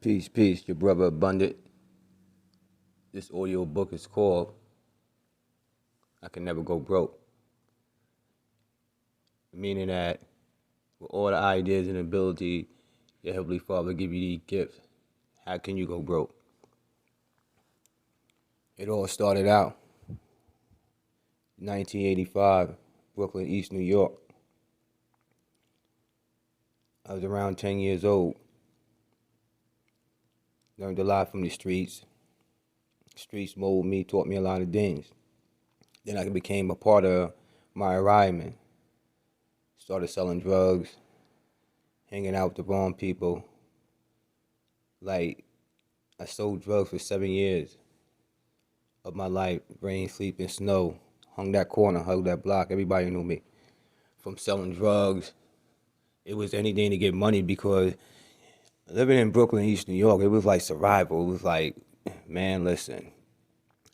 Peace, peace, your brother Abundant. This audio book is called I Can Never Go Broke. Meaning that with all the ideas and ability your Heavenly Father give you these gifts, how can you go broke? It all started out 1985, Brooklyn, East New York. I was around 10 years old. Learned a lot from the streets. Streets molded me, taught me a lot of things. Then I became a part of my environment. Started selling drugs, hanging out with the wrong people. Like, I sold drugs for 7 years of my life. Rain, sleep, and snow. Hung that corner, hugged that block. Everybody knew me. From selling drugs, it was anything to get money because living in Brooklyn, East New York, it was like survival. It was like, man, listen.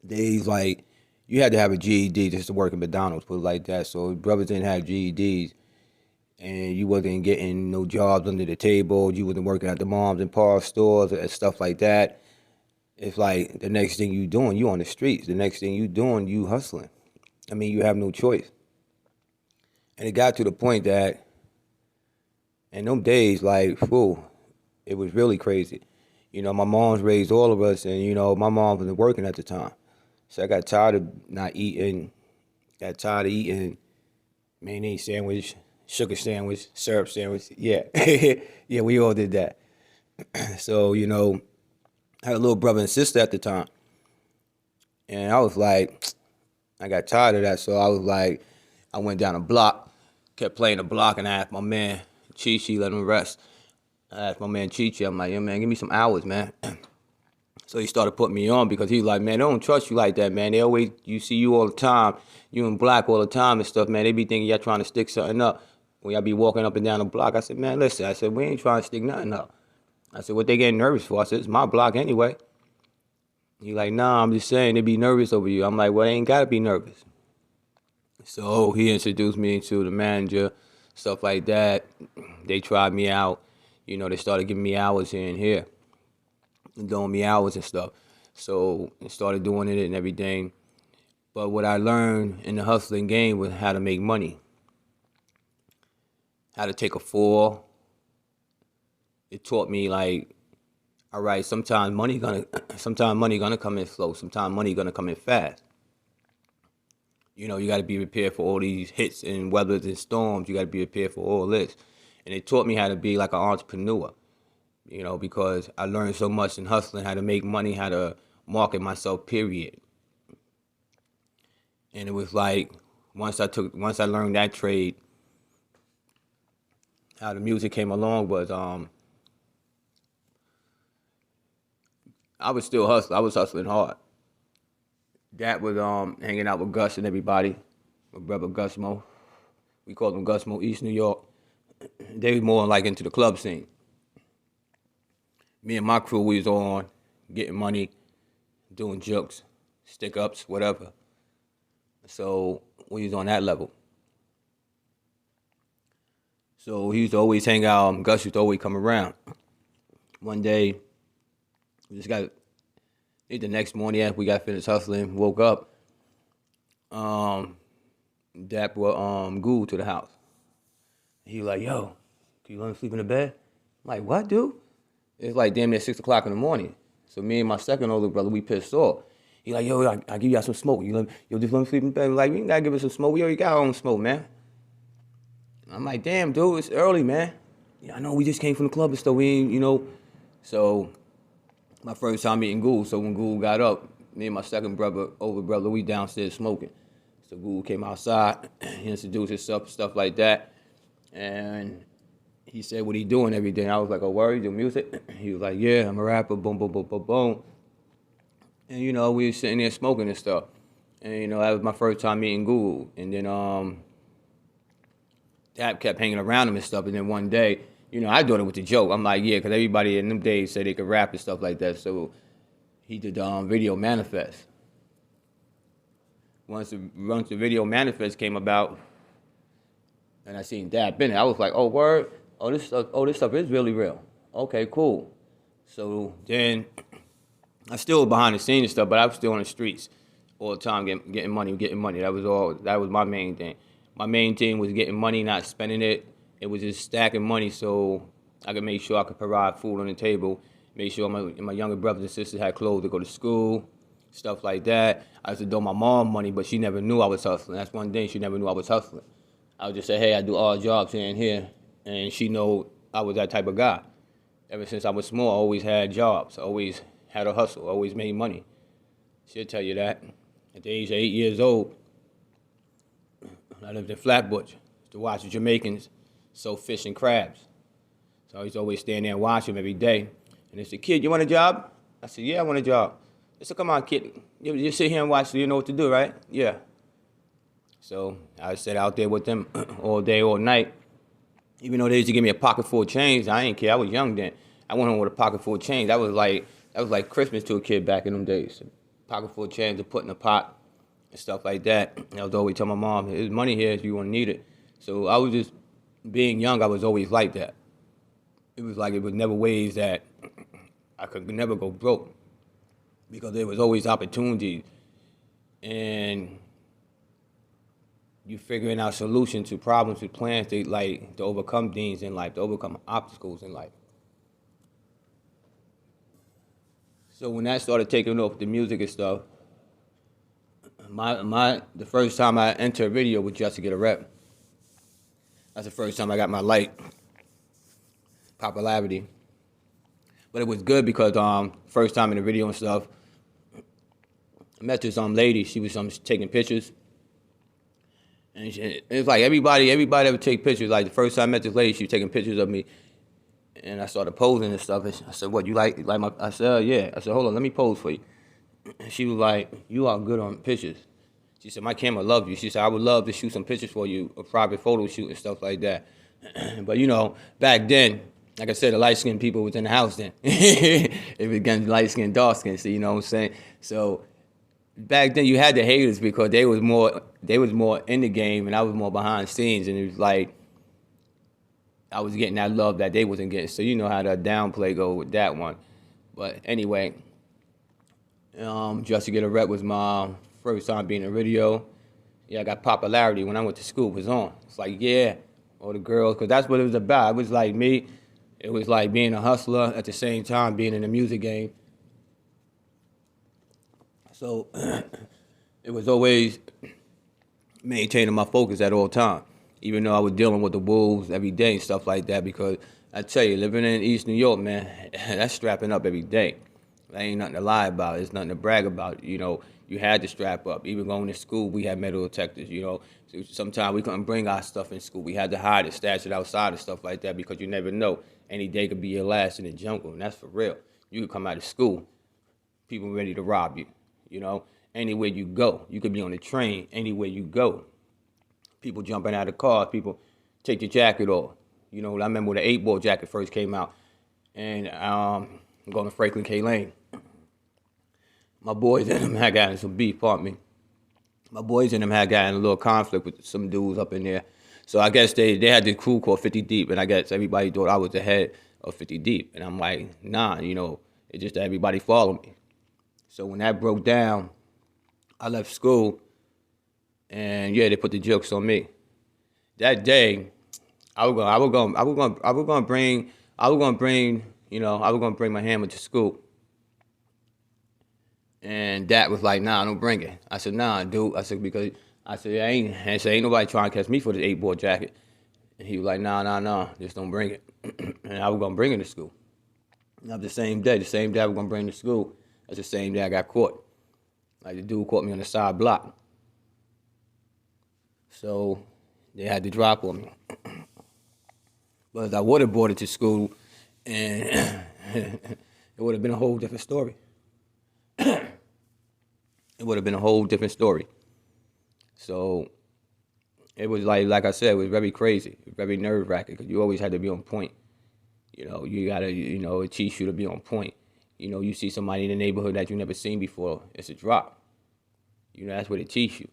Days like, you had to have a GED just to work at McDonald's, put it like that. So brothers didn't have GEDs, and you wasn't getting no jobs under the table. You wasn't working at the moms and pa stores and stuff like that. It's like the next thing you doing, you on the streets. The next thing you doing, you hustling. I mean, you have no choice. And it got to the point that in them days, like, whew, it was really crazy. You know, my mom's raised all of us, and, you know, my mom wasn't working at the time. So I got tired of not eating, got tired of eating mayonnaise sandwich, sugar sandwich, syrup sandwich. Yeah, yeah, we all did that. So, you know, I had a little brother and sister at the time. And I was like, I got tired of that. So I was like, I went down a block, kept playing the block, and I asked my man, Chi-Chi, let him rest. I asked my man Chi-Chi, I'm like, yo, man, give me some hours, man. So he started putting me on because he's like, man, they don't trust you like that, man. They always, you see you all the time, you in black all the time and stuff, man. They be thinking y'all trying to stick something up when y'all be walking up and down the block. I said, man, listen, I said, we ain't trying to stick nothing up. I said, what they getting nervous for? I said, it's my block anyway. He like, nah, I'm just saying they be nervous over you. I'm like, well, they ain't got to be nervous. So he introduced me to the manager, stuff like that. They tried me out. You know, they started giving me hours here and here, doing me hours and stuff. So I started doing it and everything. But what I learned in the hustling game was how to make money, how to take a fall. It taught me like, all right, sometimes money gonna come in slow. Sometimes money gonna come in fast. You know, you got to be prepared for all these hits and weathers and storms. You got to be prepared for all this. And it taught me how to be like an entrepreneur, you know, because I learned so much in hustling, how to make money, how to market myself, period. And it was like, once I learned that trade, how the music came along was, I was still hustling. I was hustling hard. That was hanging out with Gus and everybody, my brother Gusmo. We called him Gusmo, East New York. They was more like into the club scene. Me and my crew, we was on getting money, doing jokes, stick ups, whatever. So we was on that level. So he used to always hang out. Gus used to always come around. One day, we just got, the next morning after we got finished hustling, woke up, Dap brought Ghoul to the house. He was like, yo, can you let me sleep in the bed? I'm like, what, dude? It's like damn near 6 o'clock in the morning. So me and my second older brother, we pissed off. He like, yo, I give y'all some smoke. Yo, just let me sleep in bed. Like, we ain't gotta give us some smoke. We already got our own smoke, man. I'm like, damn, dude, it's early, man. Yeah, I know we just came from the club and stuff. We ain't, you know. So my first time meeting Ghoul. So when Ghoul got up, me and my second brother, older brother, we downstairs smoking. So Ghoul came outside, he introduced himself, stuff like that. And he said, what he doing every day? And I was like, oh, word, you do music? He was like, yeah, I'm a rapper, boom, boom, boom, boom, boom. And, you know, we was sitting there smoking and stuff. And, you know, that was my first time meeting Ghoul. And then Dap kept hanging around him and stuff. And then one day, you know, I doing it with the joke. I'm like, yeah, because everybody in them days said they could rap and stuff like that. So he did video manifest. Once the video manifest came about, and I seen Dap in it, I was like, oh, word? Oh, this stuff is really real. Okay, cool. So then I still behind the scenes and stuff, but I was still on the streets all the time, getting money, getting money. That was all. That was my main thing. My main thing was getting money, not spending it. It was just stacking money so I could make sure I could provide food on the table, make sure my younger brothers and sisters had clothes to go to school, stuff like that. I used to doe my mom money, but she never knew I was hustling. That's one thing, she never knew I was hustling. I would just say, hey, I do odd jobs here and here, and she know I was that type of guy. Ever since I was small, I always had jobs. I always had a hustle. I always made money. She'll tell you that. At the age of 8 years old, I lived in Flatbush to watch the Jamaicans sew fish and crabs. So I used to always stand there and watch them every day. And they said, kid, you want a job? I said, yeah, I want a job. They said, come on, kid. You sit here and watch so you know what to do, right? Yeah. So I sat out there with them all day, all night. Even though they used to give me a pocket full of change, I didn't care. I was young then. I went home with a pocket full of change. That was like Christmas to a kid back in them days. A pocket full of change to put in a pot and stuff like that. And I was always tell my mom, there's money here if you want to need it. So I was just, being young, I was always like that. It was like it was never ways that I could never go broke because there was always opportunities. And you figuring out solutions to problems, to plans to overcome things in life, to overcome obstacles in life. So when that started taking off, the music and stuff, the first time I entered video was just to get a rep. That's the first time I got my light popularity. But it was good because first time in the video and stuff, I met this lady. She was taking pictures. And it's like everybody ever take pictures. Like the first time I met this lady, she was taking pictures of me. And I started posing and stuff. And I said, what, you like my, I said, yeah. I said, hold on, let me pose for you. And she was like, you are good on pictures. She said, my camera loves you. She said, I would love to shoot some pictures for you, a private photo shoot and stuff like that. But you know, back then, like I said, the light-skinned people was in the house then. It was against light-skinned, dark-skinned, so you know what I'm saying? So back then you had the haters because they was more in the game and I was more behind the scenes, and it was like I was getting that love that they wasn't getting. So you know how the downplay go with that one. But anyway, Just to Get a Rep was my first time being in radio. Yeah, I got popularity when I went to school. It was on. It's like, yeah, all the girls, because that's what it was about. It was like me. It was like being a hustler at the same time being in the music game. So it was always maintaining my focus at all times, even though I was dealing with the wolves every day and stuff like that, because I tell you, living in East New York, man, that's strapping up every day. That ain't nothing to lie about. It's nothing to brag about. You know, you had to strap up. Even going to school, we had metal detectors, you know. So sometimes we couldn't bring our stuff in school. We had to hide it, stash it outside and stuff like that, because you never know. Any day could be your last in the jungle, and that's for real. You could come out of school, people ready to rob you, you know. Anywhere you go, you could be on the train, anywhere you go. People jumping out of cars, people take your jacket off. You know, I remember when the 8-ball jacket first came out, and I'm going to Franklin K. Lane. My boys and them had gotten some beef, pardon me. My boys and them had gotten a little conflict with some dudes up in there. So I guess they had this crew called 50 Deep, and I guess everybody thought I was the head of 50 Deep. And I'm like, nah, you know, it's just that everybody followed me. So when that broke down, I left school, and yeah, they put the jokes on me. That day, I was gonna bring my hammer to school. And Dad was like, nah, don't bring it. I said, nah, dude. I said, because ain't nobody trying to catch me for this 8-ball jacket. And he was like, nah, just don't bring it. And I was gonna bring it to school. Now the same day I was gonna bring it to school, that's the same day I got caught. Like the dude caught me on the side block. So they had to drop on me. But I would have brought it to school, and it would have been a whole different story. It would have been a whole different story. So it was like I said, it was very crazy, very nerve-wracking, because you always had to be on point. You know, you gotta, you know, it teaches you to be on point. You know, you see somebody in the neighborhood that you never seen before, it's a drop. You know, that's what it teaches you.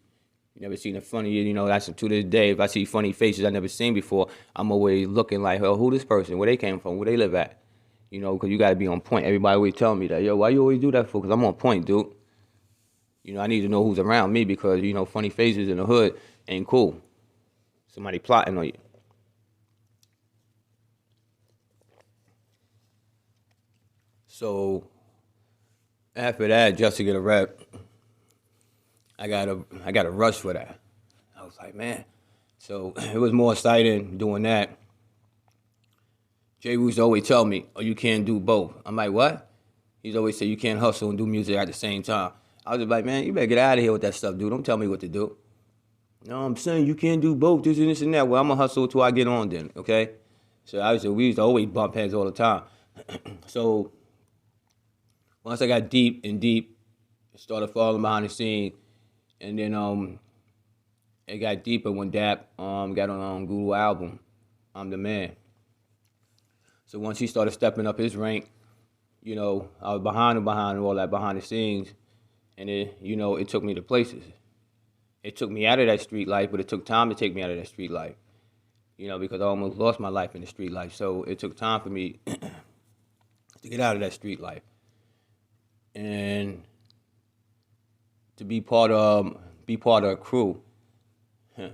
You never seen a funny, you know, that's to this day, if I see funny faces I never seen before, I'm always looking like, oh, who this person, where they came from, where they live at. You know, because you got to be on point. Everybody always tell me that, yo, why you always do that for? Because I'm on point, dude. You know, I need to know who's around me because, you know, funny faces in the hood ain't cool. Somebody plotting on you. So after that, just to get a rep, I got a rush for that. I was like, man. So it was more exciting doing that. Jay Roos always tell me, oh, you can't do both. I'm like, what? He's always say you can't hustle and do music at the same time. I was just like, man, you better get out of here with that stuff, dude. Don't tell me what to do. No, I'm saying you can't do both, this and this and that. Well, I'm going to hustle till I get on then, okay? So obviously, we used to always bump heads all the time. So once I got deep, it started falling behind the scene. And then it got deeper when Dap got on Google album, I'm the Man. So once he started stepping up his rank, you know, I was behind him, all that behind the scenes. And it took me to places. It took me out of that street life, but it took time to take me out of that street life. You know, because I almost lost my life in the street life. So it took time for me to get out of that street life. And to be part of a crew. Let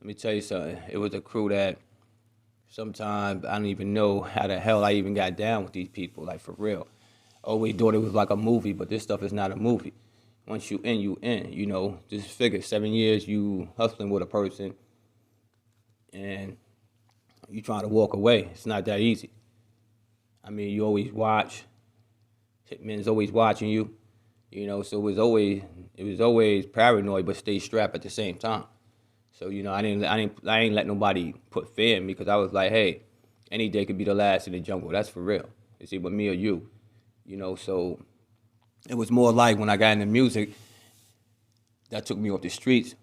me tell you something. It was a crew that sometimes I don't even know how the hell I even got down with these people, like for real. I always thought it was like a movie, but this stuff is not a movie. Once you in, you in. You know, just figure 7 years you hustling with a person and you trying to walk away. It's not that easy. I mean, you always watch. Hitman's always watching you. You know, so it was always paranoid, but stay strapped at the same time. So, you know, I ain't let nobody put fear in me because I was like, hey, any day could be the last in the jungle. That's for real. It's either me or you. You know, so it was more like when I got into music, that took me off the streets.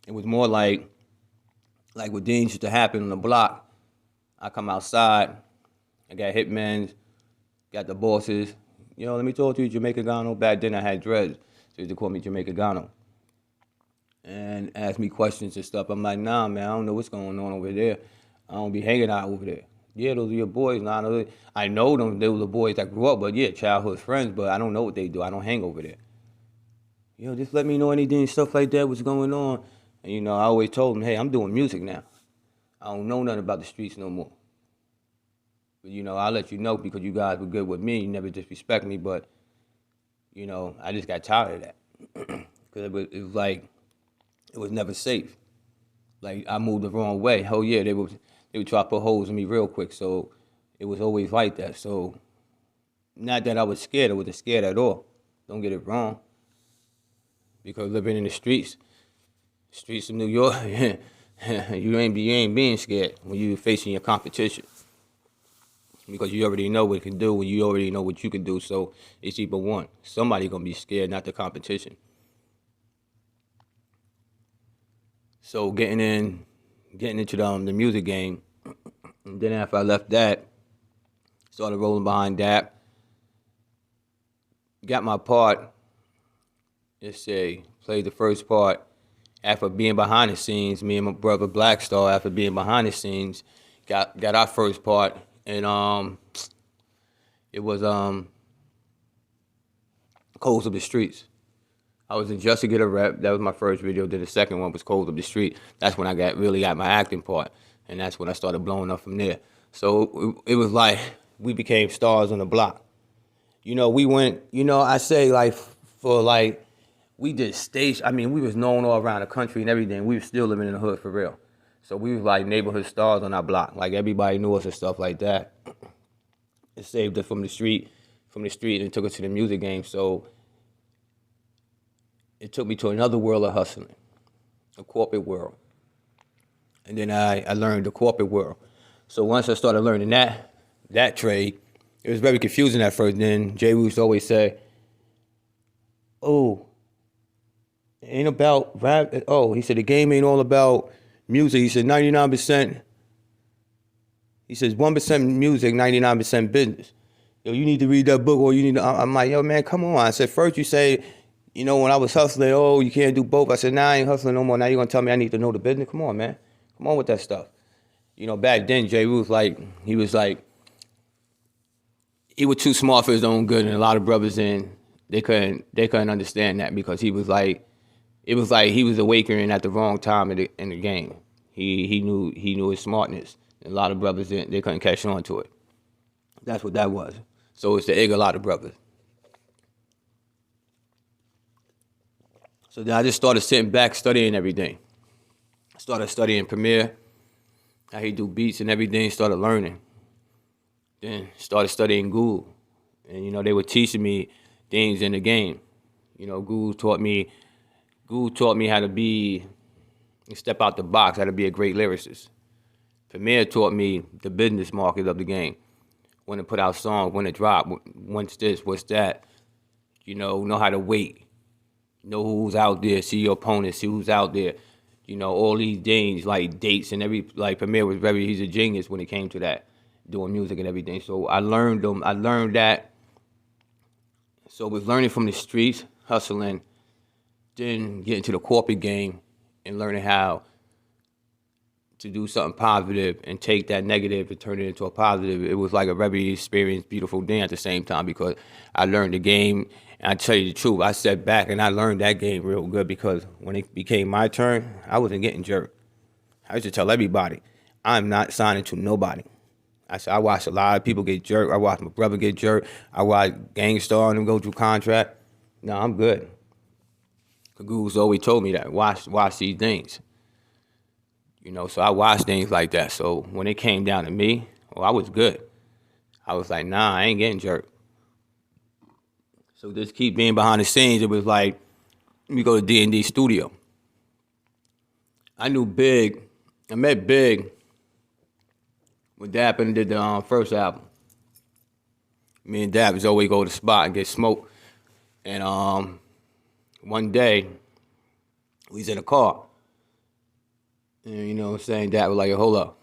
It was more like what things used to happen on the block. I come outside, I got hitmen, got the bosses. You know, let me talk to you, Jamaica Gano. Back then I had dreads, so they used to call me Jamaica Gano. And ask me questions and stuff. I'm like, nah, man, I don't know what's going on over there. I don't be hanging out over there. Yeah, those are your boys. Nah, I know them. They were the boys that grew up, but yeah, childhood friends, but I don't know what they do. I don't hang over there. You know, just let me know anything, stuff like that, what's going on. And, you know, I always told them, hey, I'm doing music now. I don't know nothing about the streets no more. But, you know, I'll let you know because you guys were good with me. You never disrespect me, but, you know, I just got tired of that. Because it was like, it was never safe. Like, I moved the wrong way. Oh, yeah, they would try to put holes in me real quick. So it was always like that. So not that I was scared. I wasn't scared at all. Don't get it wrong. Because living in the streets of New York, you ain't being scared when you're facing your competition. Because you already know what it can do and you already know what you can do. So it's either one. Somebody going to be scared, not the competition. So getting into the music game, and then after I left that, started rolling behind Dap. Got my part. Let's say played the first part. After being behind the scenes, me and my brother Black Star, after being behind the scenes, got our first part, and it was Codes of the Streets. I was in Just to Get a Rep. That was my first video. Then the second one was Codes of the Street. That's when I really got my acting part, and that's when I started blowing up from there. So it was like we became stars on the block. You know, we went. You know, I say like for like we did stage. I mean, we was known all around the country and everything. We were still living in the hood for real. So we was like neighborhood stars on our block. Like everybody knew us and stuff like that. It saved us from the street, and took us to the music game. So it took me to another world of hustling, a corporate world. And then I learned the corporate world. So once I started learning that trade, it was very confusing at first. Then Jay Roos always say, oh, it ain't about rap. Oh, he said the game ain't all about music. He said 99%. He says 1% music, 99% business. Yo, you need to read that book, or you need to. I'm like, yo, man, come on. I said, first you say, you know, when I was hustling, oh, you can't do both. I said, nah, I ain't hustling no more. Now you're going to tell me I need to know the business? Come on, man. Come on with that stuff. You know, back then, Jay Roos, like, he was like, he was too smart for his own good, and a lot of brothers they couldn't understand that because he was like, it was like he was awakening at the wrong time in the game. He knew his smartness. And a lot of brothers they couldn't catch on to it. That's what that was. So it's the egg a lot of brothers. So then I just started sitting back studying everything. I started studying Premier, how he do beats and everything. Started learning. Then started studying Ghoul, and they were teaching me things in the game. Ghoul taught me how to step out the box, how to be a great lyricist. Premier taught me the business market of the game, when to put out songs, when to drop, what's this, what's that. Know how to wait, know who's out there, see your opponent, see who's out there. All these things like dates and Premier he's a genius when it came to that, doing music and everything. So I learned that. So I was learning from the streets, hustling, then getting to the corporate game and learning how to do something positive and take that negative and turn it into a positive. It was like a very experienced, beautiful thing at the same time because I learned the game. And I tell you the truth, I sat back and I learned that game real good because when it became my turn, I wasn't getting jerked. I used to tell everybody, I'm not signing to nobody. I watched a lot of people get jerked. I watched my brother get jerked. I watched Gang Starr and them go through contract. No, I'm good. Google's always told me that. Watch these things. So I watched things like that. So when it came down to me, I was good. I was like, nah, I ain't getting jerked. So just keep being behind the scenes. It was like, let me go to D&D studio. I met Big when Dap and did the first album. Me and Dap was always go to the spot and get smoked. And one day, we was in a car. And what I'm saying, Dad was like, hold up.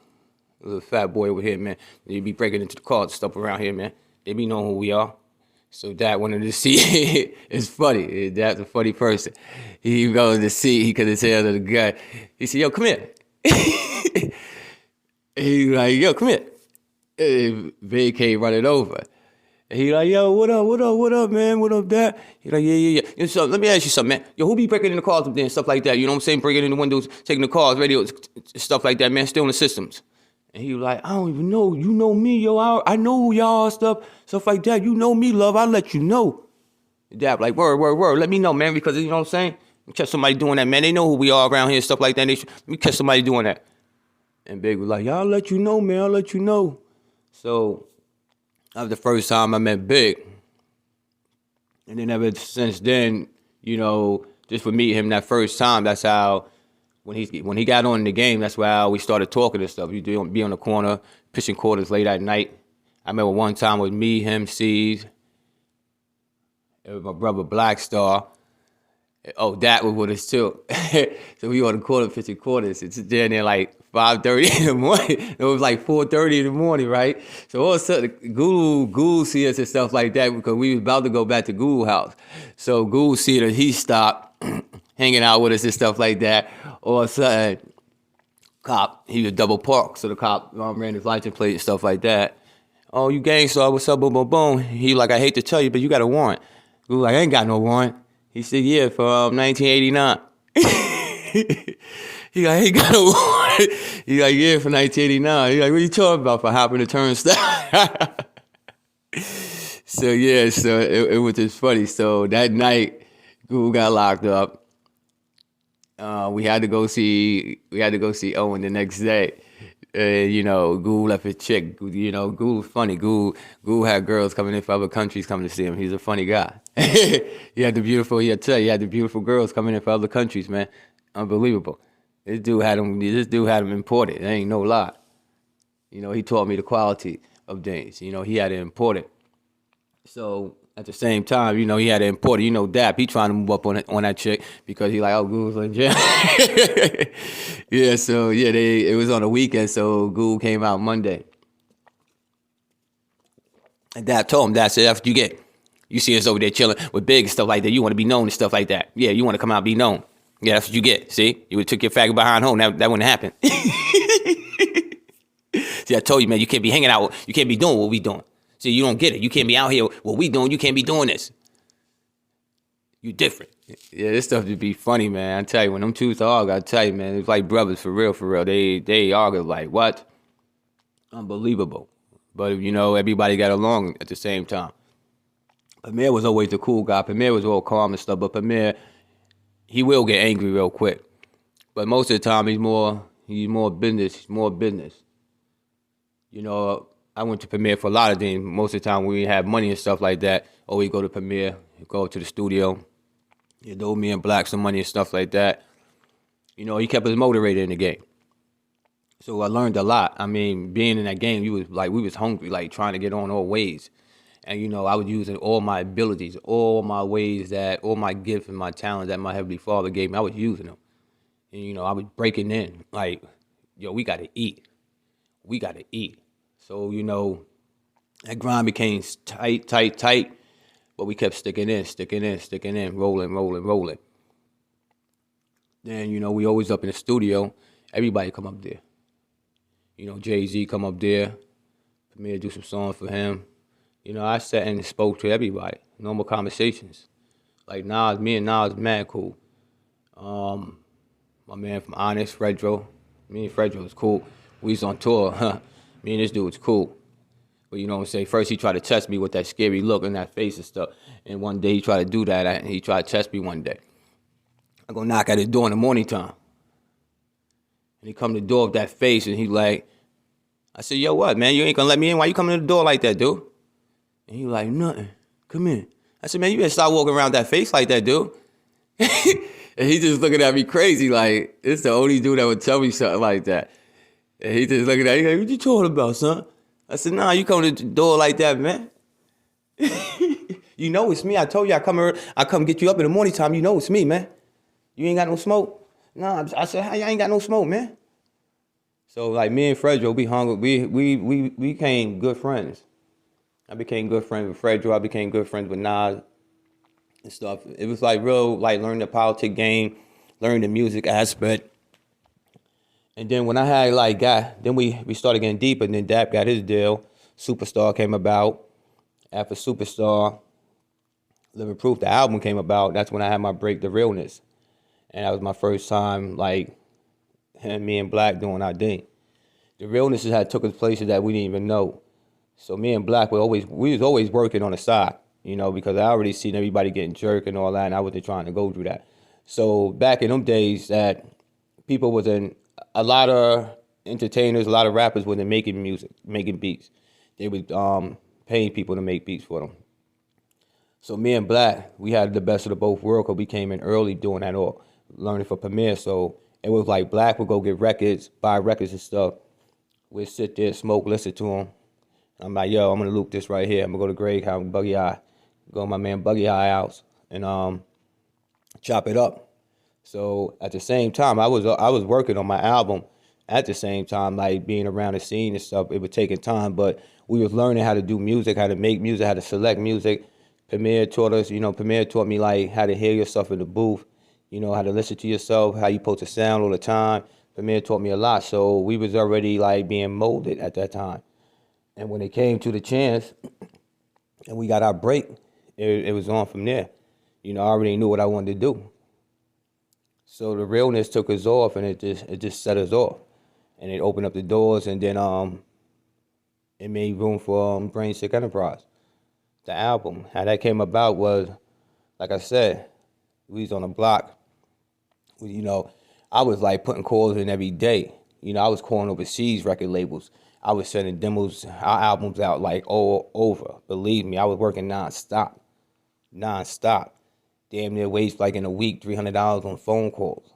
There's a fat boy over here, man. They be breaking into the car and stuff around here, man. They be knowing who we are. So Dad wanted to see. It's funny. Dad's a funny person. He goes to see. He could have said to the guy. He said, yo, come here. He like, yo, come here. And Big came running over. And he like, yo, what up, man? What up, Dad? He like, yeah. And so let me ask you something, man. Yo, who be breaking in the cars up there and stuff like that? You know what I'm saying? Breaking in the windows, taking the cars, radios, stuff like that, man. Stealing the systems. And he was like, I don't even know. You know me, yo. I know who y'all are, stuff like that. You know me, love. I'll let you know. And Dad like, word. Let me know, man, because you know what I'm saying? Catch somebody doing that, man. They know who we are around here, stuff like that. Let me catch somebody doing that. And Big was like, yeah, I'll let you know, man. I'll let you know. So that was the first time I met Big. And then ever since then, just for meeting him that first time, that's how, when he got on in the game, that's how we started talking and stuff. You'd be on the corner, pitching quarters late at night. I remember one time with me, him, C's, and my brother Black Star. Oh, that was with us too. So we on the corner pitching quarters. It's down there like 5:30 in the morning. It was like 4:30 in the morning, right? So all of a sudden, Ghoul see us and stuff like that because we was about to go back to Ghoul house. So Ghoul see that he stopped hanging out with us and stuff like that. All of a sudden, cop, he was double parked. So the cop ran his license plate and stuff like that. Oh, you Gang Starr, what's up, boom, boom, boom. He like, I hate to tell you, but you got a warrant. Ghoul like, I ain't got no warrant. He said, yeah, for 1989. He like, he got a warrant. He like, yeah, for 1989. He like, what you talking about for hopping the turnstile? So it was just funny. So that night, Ghoul got locked up. We had to go see Owen the next day. Ghoul left his chick. Ghoul was funny. Ghoul had girls coming in from other countries coming to see him. He's a funny guy. He had the beautiful girls coming in from other countries, man. Unbelievable. This dude had him imported. There ain't no lie. He taught me the quality of things. He had it imported. So at the same time, he had to import it. Dap, he trying to move up on that chick because he like, oh, Ghoul's in jail. It was on a weekend, so Ghoul came out Monday. And Dap told him, Dap said, that's what you get. You see us over there chilling with Big and stuff like that. You want to be known and stuff like that. Yeah, you want to come out and be known. Yeah, that's what you get. See? You would took your faggot behind home. That wouldn't happen. See, I told you, man, you can't be hanging out. You can't be doing what we doing. See, you don't get it. You can't be out here, what we doing, you can't be doing this. You different. Yeah, this stuff just be funny, man. I tell you, when them two argue, I tell you, man, it's like brothers for real, for real. They argue like, what? Unbelievable. But, you know, everybody got along at the same time. Premier was always the cool guy. Premier was all calm and stuff, but Premier, he will get angry real quick. But most of the time, he's more business. He's more business. You know, I went to Premier for a lot of things. Most of the time, when we have money and stuff like that, we go to Premier, go to the studio. He owed me and Black some money and stuff like that. You know, he kept us motivated in the game. So I learned a lot. I mean, being in that game, we was hungry, like trying to get on all ways. And, you know, I was using all my abilities, all my ways all my gifts and my talents that my Heavenly Father gave me, I was using them. And, you know, I was breaking in, like, yo, we got to eat. We got to eat. So, you know, that grind became tight. But we kept sticking in, rolling. Then, you know, we always up in the studio. Everybody come up there. You know, Jay-Z come up there. Premier do some songs for him. You know, I sat and spoke to everybody. Normal conversations. Like Nas, me and Nas mad cool. My man from Honest, Fredro. Me and Fredro was cool. We was on tour. Me and this dude was cool. But you know what I'm saying? First he tried to test me with that scary look in that face and stuff. And one day he tried to do that. And he tried to test me one day. I go knock at his door in the morning time. And he come to the door with that face and he like, I said, yo, what, man? You ain't gonna let me in? Why you coming to the door like that, dude? And he like, nothing. Come in. I said, man, you better stop walking around that face like that, dude. And he just looking at me crazy like, it's the only dude that would tell me something like that. And he just looking at me like, what you talking about, son? I said, nah, you come to the door like that, man. You know it's me. I told you I come get you up in the morning time. You know it's me, man. You ain't got no smoke? Nah, I said, how you ain't got no smoke, man? So like me and Fredro, we hung, we became good friends. I became good friends with Fredro. I became good friends with Nas and stuff. It was like real, like learning the politic game, learning the music aspect. And then when I had then we started getting deeper. And then Dap got his deal. Superstar came about. After Superstar, Living Proof, the album came about. That's when I had my break, The Realness. And that was my first time, like, me and Black doing our thing. The Realness had took us places that we didn't even know. So me and Black we was always working on the side, you know, because I already seen everybody getting jerked and all that, and I wasn't trying to go through that. So back in them days, that people wasn't, a lot of entertainers, a lot of rappers wasn't making music, making beats. They was paying people to make beats for them. So me and Black, we had the best of the both worlds because we came in early doing that all, learning for Premier. So it was like Black would go get records, buy records and stuff. We'd sit there, smoke, listen to them. I'm like, yo, I'm gonna loop this right here. I'm gonna go to Greg House, Buggy Eye, go to my man Buggy Eye house, and chop it up. So at the same time, I was working on my album. At the same time, like being around the scene and stuff, it was taking time, but we was learning how to do music, how to make music, how to select music. Premier taught us, you know, Premier taught me like how to hear yourself in the booth, you know, how to listen to yourself, how you supposed to sound all the time. Premier taught me a lot, so we was already like being molded at that time. And when it came to the chance, and we got our break, it was on from there. You know, I already knew what I wanted to do. So the Realness took us off, and it just set us off, and it opened up the doors, and then it made room for Brain Sick Enterprise. The album, how that came about was, like I said, we was on the block. You know, I was like putting calls in every day. You know, I was calling overseas record labels. I was sending demos, our albums out like all over. Believe me, I was working nonstop. Damn near waste like in a week, $300 on phone calls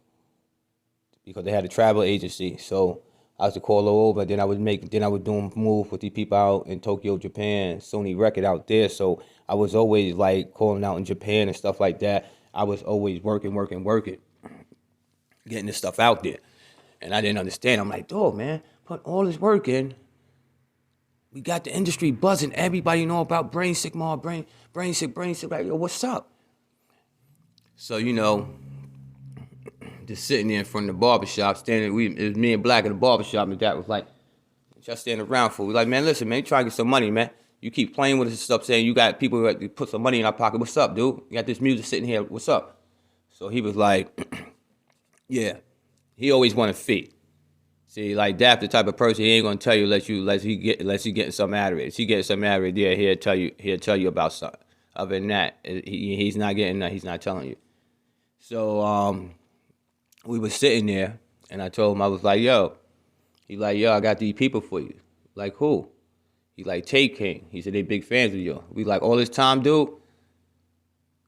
because they had a travel agency. So I was to call all over. Then I would do move with the people out in Tokyo, Japan, Sony Record out there. So I was always like calling out in Japan and stuff like that. I was always working, getting this stuff out there. And I didn't understand. I'm like, dog, man, put all this work in. We got the industry buzzing. Everybody know about Brain Sick Mall, Brain Sick. Like, yo, what's up? So, you know, just sitting there in front of the barbershop, it was me and Black in the barbershop, and Dad was like, what y'all standing around for? We like, man, listen, man, you trying to get some money, man. You keep playing with this stuff, saying you got people that put some money in our pocket. What's up, dude? You got this music sitting here. What's up? So he was like, yeah. He always wanted fee. See, like Dap, the type of person, he ain't gonna tell you unless he getting something out of it. If he getting something out of it, yeah, he'll tell you about something. Other than that, he's not getting that. He's not telling you. So we was sitting there, and I told him, I was like, yo. He like, yo, I got these people for you. Like, who? He like, Tape King. He said they big fans of you. We like, all this time, dude?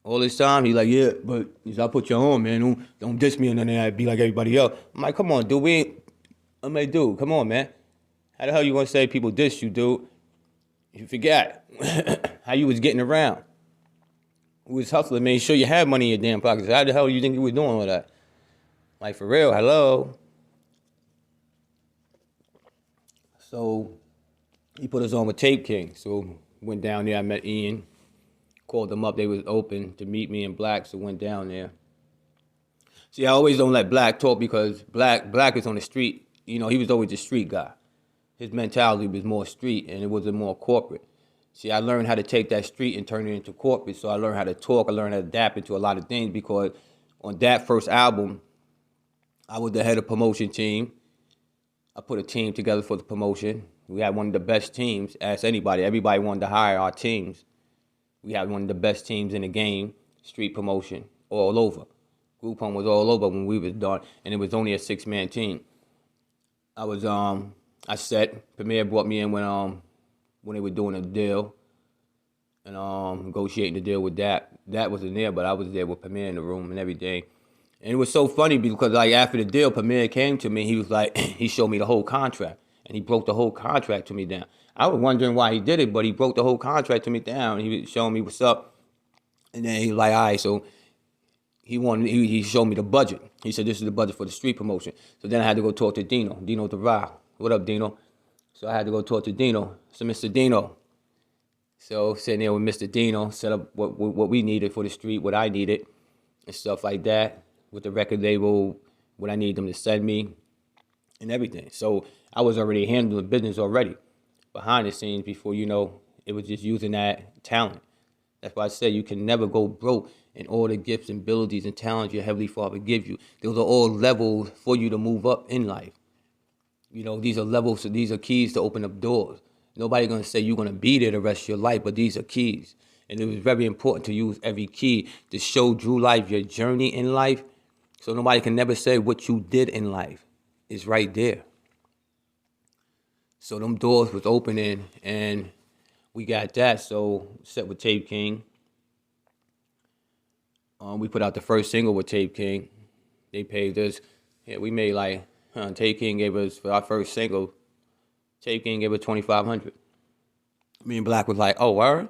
All this time? He like, yeah, but I put you on, man. Don't diss me and then I be like everybody else. I'm like, come on, dude. I'm like, dude, come on, man. How the hell you gonna say people diss you, dude? You forgot how you was getting around. We was hustling, man. Sure you had money in your damn pockets. How the hell you think you was doing all that? Like, for real, hello? So he put us on with Tape King. So went down there. I met Ian. Called them up. They was open to meet me and Black. So went down there. See, I always don't let Black talk because Black is on the street. You know, he was always a street guy. His mentality was more street and it wasn't more corporate. See, I learned how to take that street and turn it into corporate. So I learned how to talk. I learned how to adapt into a lot of things because on that first album, I was the head of promotion team. I put a team together for the promotion. We had one of the best teams. Ask anybody. Everybody wanted to hire our teams. We had one of the best teams in the game, street promotion, all over. Group Home was all over when we was done, and it was only a 6-man team. I said, Premier brought me in when they were doing a deal and negotiating the deal with that. That wasn't there, but I was there with Premier in the room and everything. And it was so funny because like after the deal, Premier came to me. He was like, he showed me the whole contract, and he broke the whole contract to me down. I was wondering why he did it, but he broke the whole contract to me down. He was showing me what's up, and then he was like, all right, so he showed me the budget. He said this is the budget for the street promotion. So then I had to go talk to Dino Terral. What up, Dino? So I had to go talk to Dino. So Mr. Dino. So sitting there with Mr. Dino, set up what we needed for the street, what I needed, and stuff like that. With the record label, what I need them to send me, and everything. So I was already handling business already, behind the scenes before, it was just using that talent. That's why I said you can never go broke in all the gifts and abilities and talents your Heavenly Father gives you. Those are all levels for you to move up in life. These are levels, so these are keys to open up doors. Nobody's going to say you're going to be there the rest of your life, but these are keys. And it was very important to use every key to show Drew Life your journey in life. So nobody can never say what you did in life is right there. So them doors was opening and we got that. So set with Tape King. We put out the first single with Tape King. They paid us. Yeah, we made Tape King gave us, for our first single, Tape King gave us $2,500. Me and Black was like, oh, word?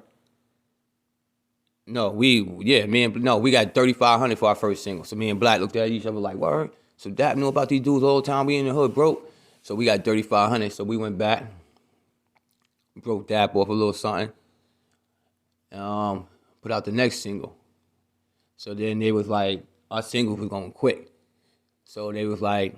No, we got $3,500 for our first single. So me and Black looked at each other like, word? So Dap knew about these dudes all the time. We in the hood broke. So we got $3,500. So we went back, broke Dap off a little something, put out the next single. So then they was like, our single was going quick. So they was like,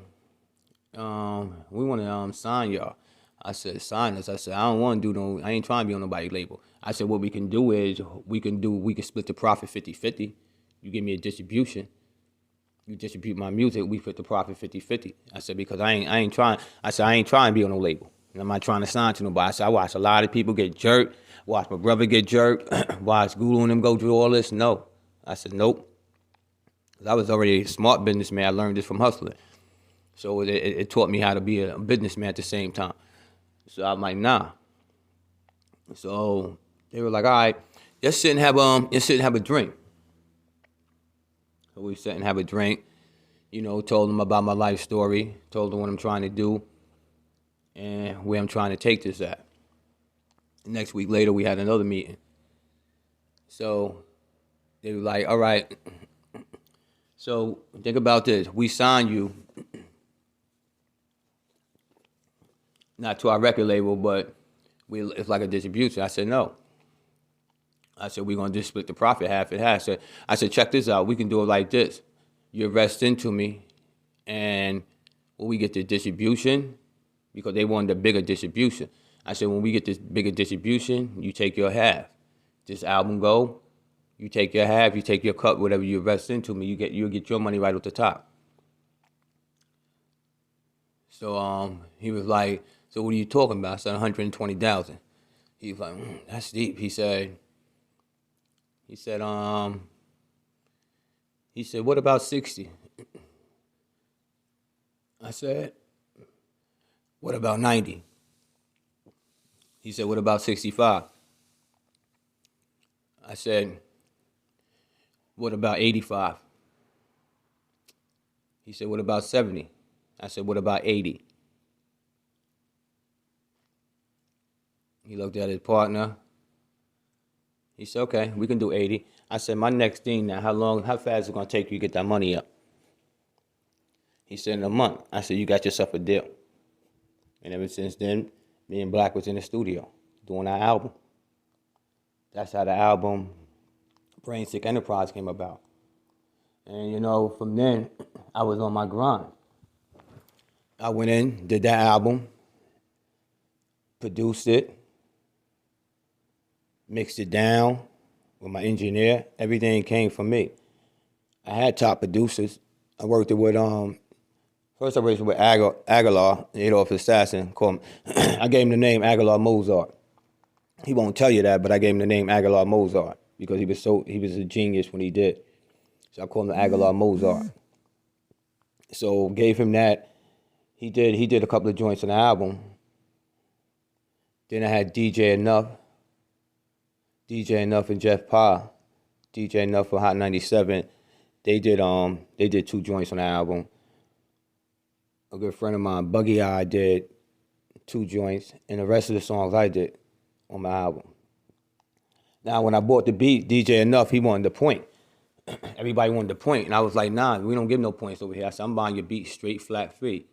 we want to sign y'all. I said, sign us. I said, I don't want to do I ain't trying to be on nobody's label. I said, what we can do is we can split the profit 50-50. You give me a distribution. You distribute my music, we split the profit 50-50. I said, because I ain't trying to be on no label. And I'm not trying to sign to nobody. I said, I watch a lot of people get jerked, watch my brother get jerked, watch Gulu and them go through all this. No. I said, nope. I was already a smart businessman. I learned this from hustling. So it taught me how to be a businessman at the same time. So I'm like, nah. So they were like, all right, let's sit and have a drink. So we sat and have a drink, told them about my life story, told them what I'm trying to do and where I'm trying to take this at. The next week later, we had another meeting. So they were like, all right, so think about this. We signed you, not to our record label, but it's like a distribution. I said, no. I said, we're going to just split the profit half and half. I said, check this out. We can do it like this. You invest into me, and when we get the distribution, because they wanted a bigger distribution. I said, when we get this bigger distribution, you take your half. This album go, you take your half, you take your cut, whatever you invest into me, you'll get your money right at the top. So he was like, so what are you talking about? I said 120,000. He was like, that's deep. He said, what about 60? I said, what about 90? He said, what about 65? I said, what about 85? He said, what about 70? I said, what about 80? He looked at his partner. He said, okay, we can do 80. I said, my next thing now, how fast is it going to take you to get that money up? He said, in a month. I said, you got yourself a deal. And ever since then, me and Black was in the studio doing our album. That's how the album Brain Sick Enterprise came about. And, from then, I was on my grind. I went in, did that album, produced it, mixed it down with my engineer. Everything came from me. I had top producers. I worked it with, first I worked with Aguilar, Adolf Assassin. I gave him the name Aguilar Mozart. He won't tell you that, but I gave him the name Aguilar Mozart because he was a genius when he did. So I called him Aguilar Mozart. So gave him that. He did a couple of joints on the album. Then I had DJ Enough and Jeff Pa. DJ Enough for Hot 97. They did 2 joints on the album. A good friend of mine, Buggy Eye, did 2 joints, and the rest of the songs I did on my album. Now, when I bought the beat, DJ Enough, he wanted the point. Everybody wanted the point, and I was like, nah, we don't give no points over here. I said, I'm buying your beat straight, flat, free.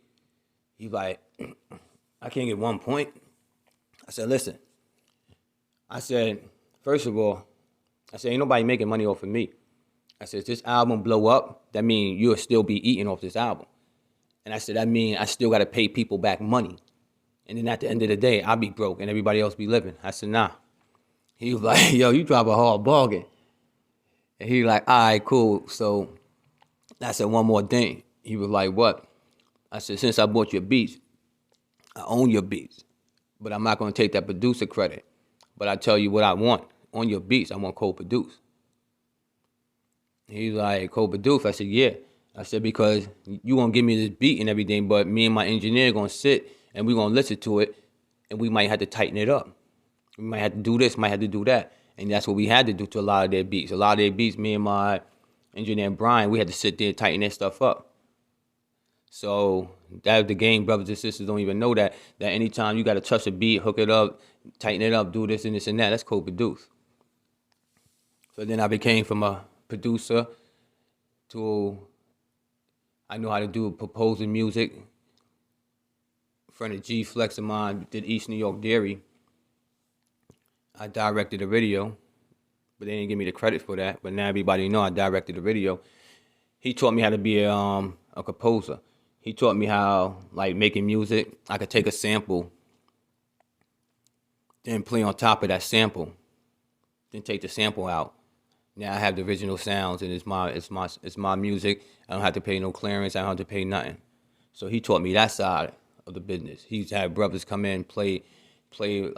He's like, I can't get 1 point. I said, listen. I said, first of all, ain't nobody making money off of me. I said, if this album blow up, that means you'll still be eating off this album. And I said, that means I still got to pay people back money. And then at the end of the day, I'll be broke and everybody else be living. I said, nah. He was like, yo, you drop a hard bargain. And he was like, all right, cool. So I said, one more thing. He was like, what? I said, since I bought your beats, I own your beats. But I'm not going to take that producer credit. But I tell you what I want. On your beats, I want co-produce. He's like, co-produce? I said, yeah. I said, because you going to give me this beat and everything, but me and my engineer going to sit and we going to listen to it, and we might have to tighten it up. We might have to do this, might have to do that. And that's what we had to do to a lot of their beats. A lot of their beats, me and my engineer Brian, we had to sit there and tighten that stuff up. So that's the game. Brothers and sisters don't even know that anytime you got to touch a beat, hook it up, tighten it up, do this and this and that, that's co-produce. So then I became from a producer to I know how to do proposing music. A friend of G Flex of mine did East New York Dairy. I directed the video, but they didn't give me the credit for that. But now everybody know I directed the video. He taught me how to be a composer. He taught me how, like, making music. I could take a sample, then play on top of that sample, then take the sample out. Now I have the original sounds, and it's my music. I don't have to pay no clearance. I don't have to pay nothing. So he taught me that side of the business. He used to have brothers come in play. He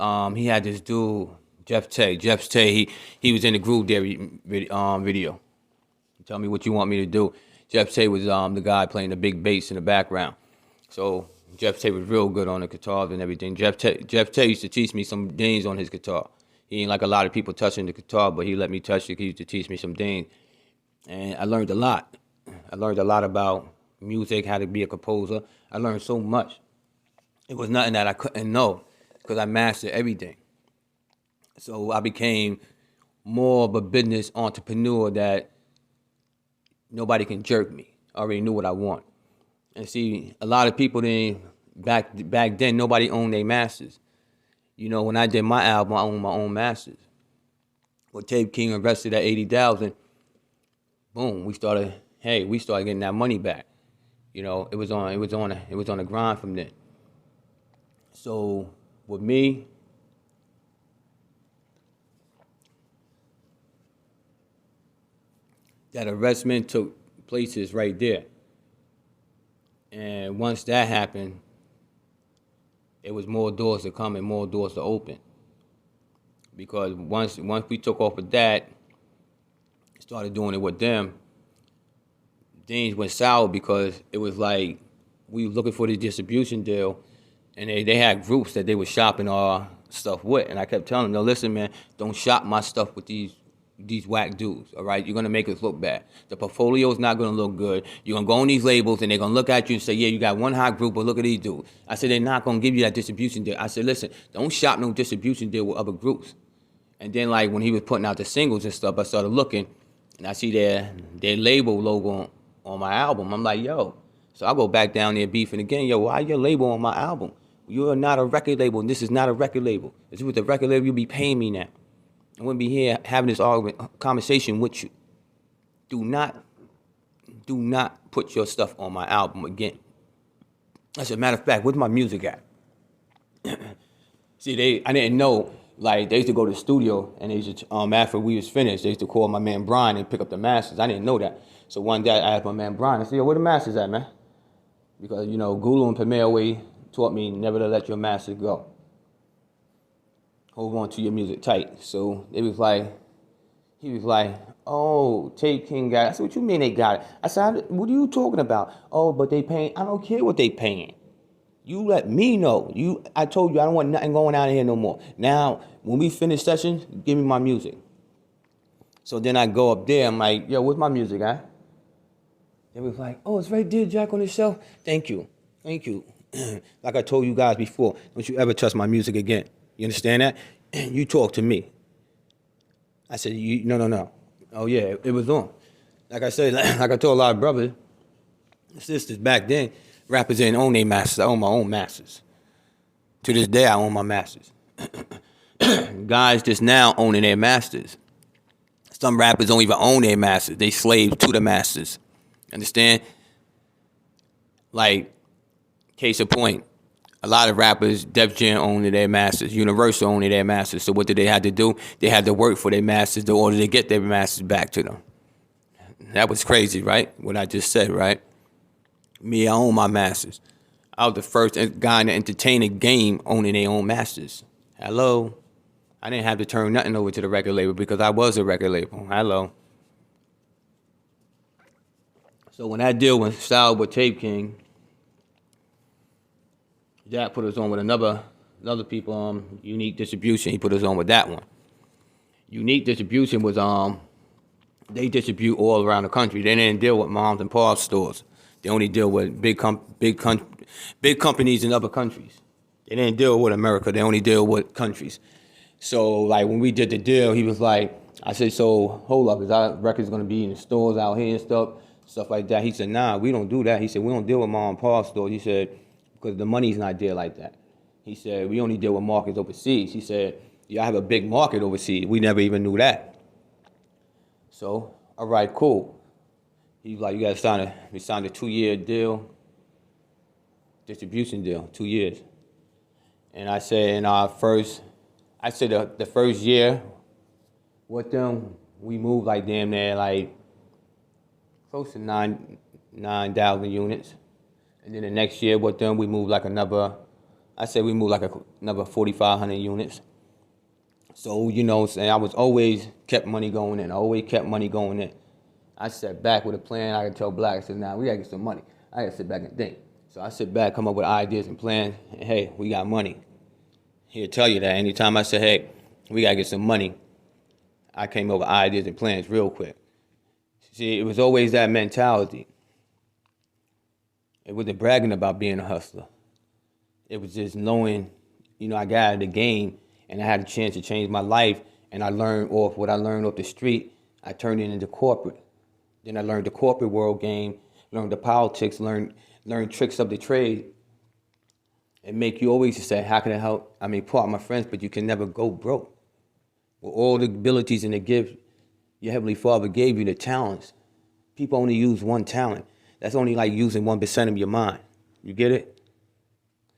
had this dude, Jeff Tay. Jeff Tay. He was in the Groove Dairy video. Tell me what you want me to do. Jeff Tay was the guy playing the big bass in the background. So Jeff Tay was real good on the guitars and everything. Jeff Tay used to teach me some things on his guitar. He ain't like a lot of people touching the guitar, but he let me touch it. He used to teach me some things. And I learned a lot. I learned a lot about music, how to be a composer. I learned so much. It was nothing that I couldn't know because I mastered everything. So I became more of a business entrepreneur that nobody can jerk me. I already knew what I want. And see, a lot of people back then, nobody owned their masters. You know, when I did my album, I owned my own masters. When Tape King invested at $80,000, boom, we started getting that money back. You know, it was on the grind from then. So with me, that arrestment took places right there. And once that happened, it was more doors to come and more doors to open. Because once we took off with that, started doing it with them, things went sour because it was like we were looking for the distribution deal, and they had groups that they were shopping our stuff with. And I kept telling them, no, listen, man, don't shop my stuff with these whack dudes, all right? You're going to make us look bad. The portfolio is not going to look good. You're going to go on these labels, and they're going to look at you and say, yeah, you got one hot group, but look at these dudes. I said, they're not going to give you that distribution deal. I said, listen, don't shop no distribution deal with other groups. And then, like, when he was putting out the singles and stuff, I started looking, and I see their label logo on my album. I'm like, yo. So I go back down there beefing again. Yo, why your label on my album? You're not a record label, and this is not a record label. If it was a record label, you'd be paying me now. I wouldn't be here having this conversation with you. Do not put your stuff on my album again. As a matter of fact, where's my music at? See, I didn't know. Like, they used to go to the studio, and they used to, after we was finished, they used to call my man Brian and pick up the masters. I didn't know that. So one day I asked my man Brian, I said, yo, where the masters at, man? Because, you know, Gulu and Premier Way taught me never to let your masters go. Hold on to your music tight. So he was like, oh, Tape King got it. I said, what you mean they got it? I said, what are you talking about? Oh, but they paying. I don't care what they paying. You let me know. I told you I don't want nothing going out of here no more. Now, when we finish sessions, give me my music. So then I go up there. I'm like, yo, where's my music, huh? They was like, oh, it's right there, Jack, on the shelf. Thank you. Like I told you guys before, don't you ever touch my music again. You understand that? You talk to me. I said, no. Oh, yeah, it was on. Like I said, like I told a lot of brothers, sisters back then, rappers didn't own their masters. I own my own masters. To this day, I own my masters. Guys just now owning their masters. Some rappers don't even own their masters. They slaves to the masters. Understand? Like, case in point, a lot of rappers, Def Jam owned their masters, Universal owned their masters. So what did they have to do? They had to work for their masters in order to get their masters back to them. That was crazy, right? What I just said, right? Me, I own my masters. I was the first guy in the entertainment game owning their own masters. Hello? I didn't have to turn nothing over to the record label because I was a record label. Hello? So when that deal went south with Tape King, Jack put us on with another people, Unique Distribution. He put us on with that one. Unique Distribution was, they distribute all around the country. They didn't deal with moms and pop stores. They only deal with big companies in other countries. They didn't deal with America. They only deal with countries. So, like, when we did the deal, he was like, I said, so, hold up, is our records going to be in the stores out here and stuff like that? He said, nah, we don't do that. He said, we don't deal with mom and pop stores. He said, because the money's not there like that. He said, we only deal with markets overseas. He said, y'all have a big market overseas. We never even knew that. So, all right, cool. He was like, you guys we signed a 2-year deal, distribution deal, 2 years. And I said, the first year with them, we moved like damn near like close to 9,000 units. And then the next year with them, we moved like another 4,500 units. So, you know, I was always kept money going in. I sat back with a plan. I could tell Black, I said, nah, we gotta get some money. I gotta sit back and think. So I sit back, come up with ideas and plans, and hey, we got money. He'll tell you that anytime I say, hey, we gotta get some money, I came up with ideas and plans real quick. See, it was always that mentality. It wasn't bragging about being a hustler. It was just knowing, you know, I got out of the game and I had a chance to change my life, and I learned off what I learned off the street. I turned it into corporate. Then I learned the corporate world game, learned the politics, learned tricks of the trade. It make you always say, how can I help? I mean, part of my friends, but you can never go broke. With all the abilities and the gift your Heavenly Father gave you, the talents, people only use one talent. That's only like using 1% of your mind. You get it?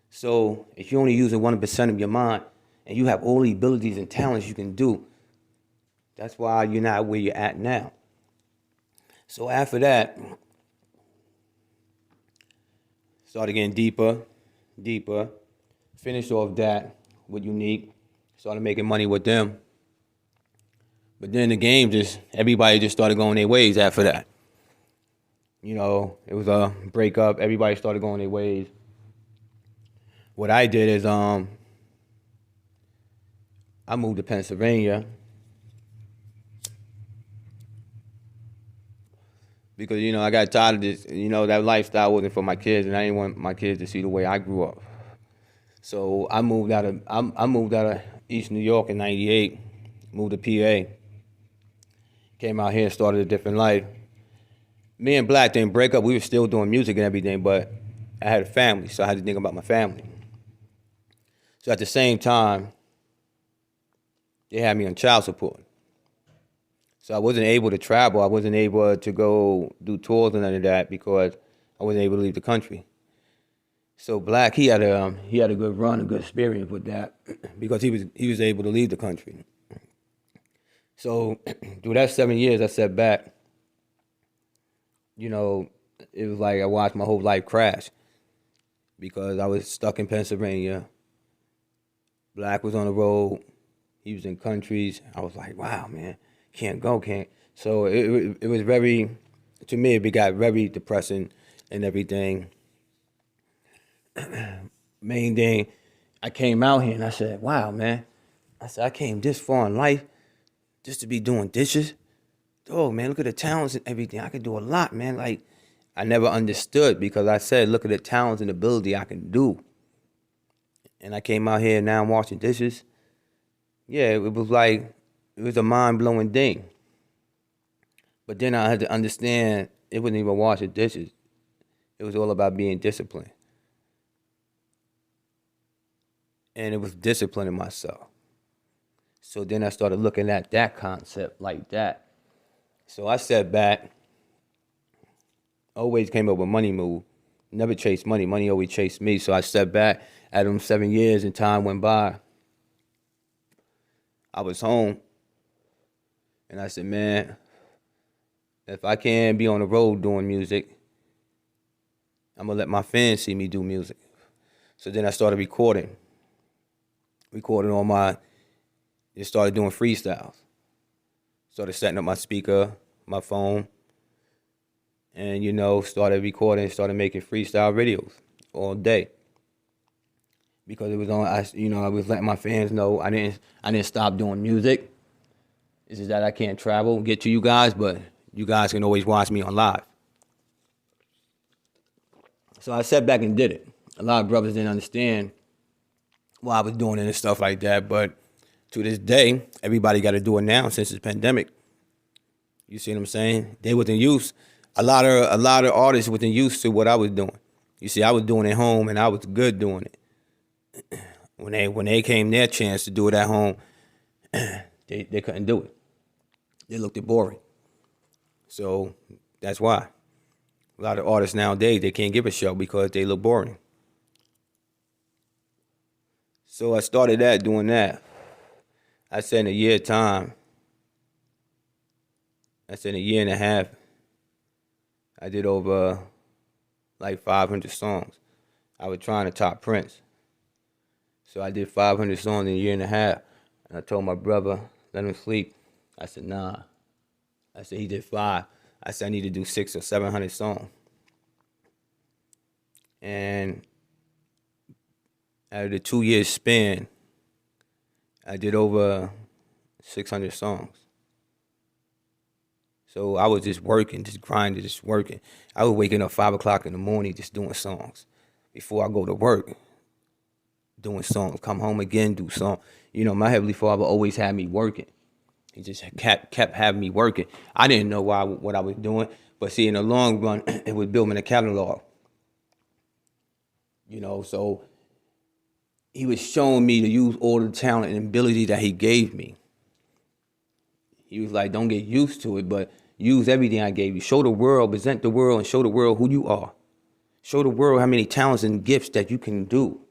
So if you're only using 1% of your mind and you have all the abilities and talents you can do, that's why you're not where you're at now. So after that, started getting deeper, deeper. Finished off that with Unique. Started making money with them. But then the game everybody just started going their ways after that. You know, it was a breakup. Everybody started going their ways. What I did is I moved to Pennsylvania because, you know, I got tired of this. You know, that lifestyle wasn't for my kids, and I didn't want my kids to see the way I grew up. So I moved out of East New York in '98, moved to PA, came out here, started a different life. Me and Black didn't break up. We were still doing music and everything, but I had a family, so I had to think about my family. So at the same time, they had me on child support. So I wasn't able to travel. I wasn't able to go do tours and none of that because I wasn't able to leave the country. So Black, he had a good run, a good experience with that because he was able to leave the country. So through that 7 years, I sat back. You know, it was like I watched my whole life crash because I was stuck in Pennsylvania. Black was on the road. He was in countries. I was like, wow, man, can't go. So it was very, to me, it got very depressing and everything. Main thing, I came out here and I said, wow, man. I said, I came this far in life just to be doing dishes. Oh, man, look at the talents and everything. I can do a lot, man. Like, I never understood because I said, look at the talents and ability I can do. And I came out here and now I'm washing dishes. Yeah, it was a mind-blowing thing. But then I had to understand it wasn't even washing dishes. It was all about being disciplined. And it was disciplining myself. So then I started looking at that concept like that. So I sat back, always came up with money move, never chased money. Money always chased me. So I sat back at them 7 years and time went by. I was home and I said, man, if I can't be on the road doing music, I'm gonna let my fans see me do music. So then I started recording just started doing freestyles. Started setting up my speaker, my phone, and, you know, started recording, started making freestyle videos all day. Because it was on, I was letting my fans know I didn't stop doing music. It's just that I can't travel and get to you guys, but you guys can always watch me on live. So I sat back and did it. A lot of brothers didn't understand why I was doing it and stuff like that, but to this day, everybody got to do it now since it's pandemic. You see what I'm saying? They wasn't used. A lot of artists wasn't used to what I was doing. You see, I was doing it at home and I was good doing it. When they came their chance to do it at home, they couldn't do it. They looked at boring. So that's why. A lot of artists nowadays, they can't give a show because they look boring. So I started doing that. I said in a year time, in a year and a half, I did over like 500 songs. I was trying to top Prince. So I did 500 songs in a year and a half. And I told my brother, let him sleep. I said, nah. I said, he did 5. I said, I need to do 600 or 700 songs. And out of the 2 years span, I did over 600 songs. So I was just working, just grinding, just working. I was waking up 5 o'clock in the morning just doing songs. Before I go to work, doing songs. Come home again, do songs. You know, my Heavenly Father always had me working. He just kept having me working. I didn't know what I was doing, but see, in the long run, it was building a catalog. You know, so he was showing me to use all the talent and ability that he gave me. He was like, don't get used to it, but use everything I gave you. Show the world, present the world, and show the world who you are. Show the world how many talents and gifts that you can do.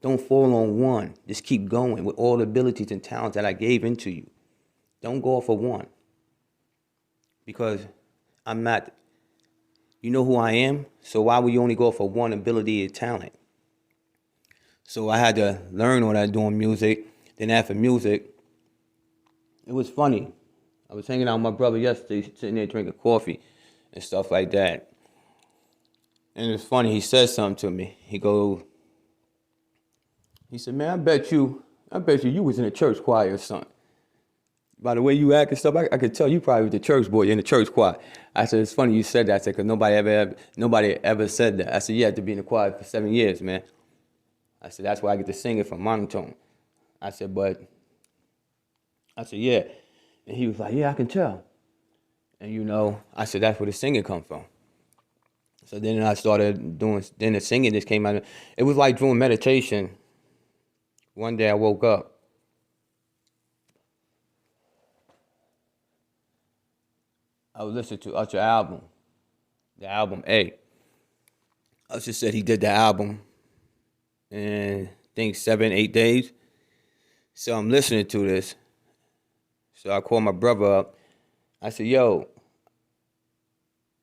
Don't fall on one. Just keep going with all the abilities and talents that I gave into you. Don't go off of one. Because I'm not, you know who I am, so why would you only go for one ability and talent? So I had to learn all that doing music. Then after music, it was funny. I was hanging out with my brother yesterday, sitting there drinking coffee and stuff like that. And it was funny, he said something to me. He said, man, I bet you was in a church choir or something. By the way you act and stuff, I could tell you probably was the church boy in the church choir. I said, it's funny you said that. I said, because nobody ever said that. I said, you had to be in the choir for 7 years, man. I said, that's why I get to sing it from monotone. I said, yeah. And he was like, yeah, I can tell. And I said, that's where the singing come from. So then I started then the singing just came out. It was like doing meditation. One day I woke up. I was listening to Usher album, the album A. Usher said he did the album in, I think, 7-8 days. So I'm listening to this. So I called my brother up. I said, yo,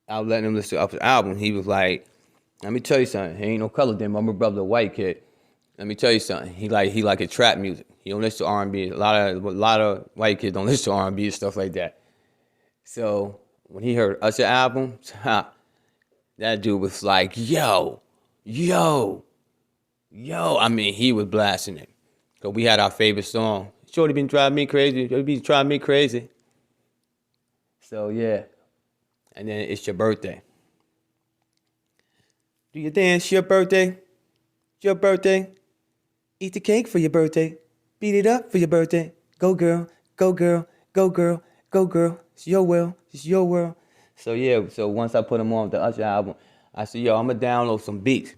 I was letting him listen to Usher's album. He was like, let me tell you something. He ain't no color damn. I'm a brother, a white kid. Let me tell you something. He like his trap music. He don't listen to R&B. A lot of white kids don't listen to R&B and stuff like that. So when he heard Usher album, that dude was like, yo. I mean, he was blasting it. Because we had our favorite song. Shorty been driving me crazy. Shorty been driving me crazy. So, yeah. And then it's your birthday. Do you dance your birthday? Your birthday? Eat the cake for your birthday. Beat it up for your birthday. Go girl, go girl, go girl, go girl. It's your world, it's your world. So yeah, so once I put him on the Usher album, I said, yo, I'm gonna download some beats.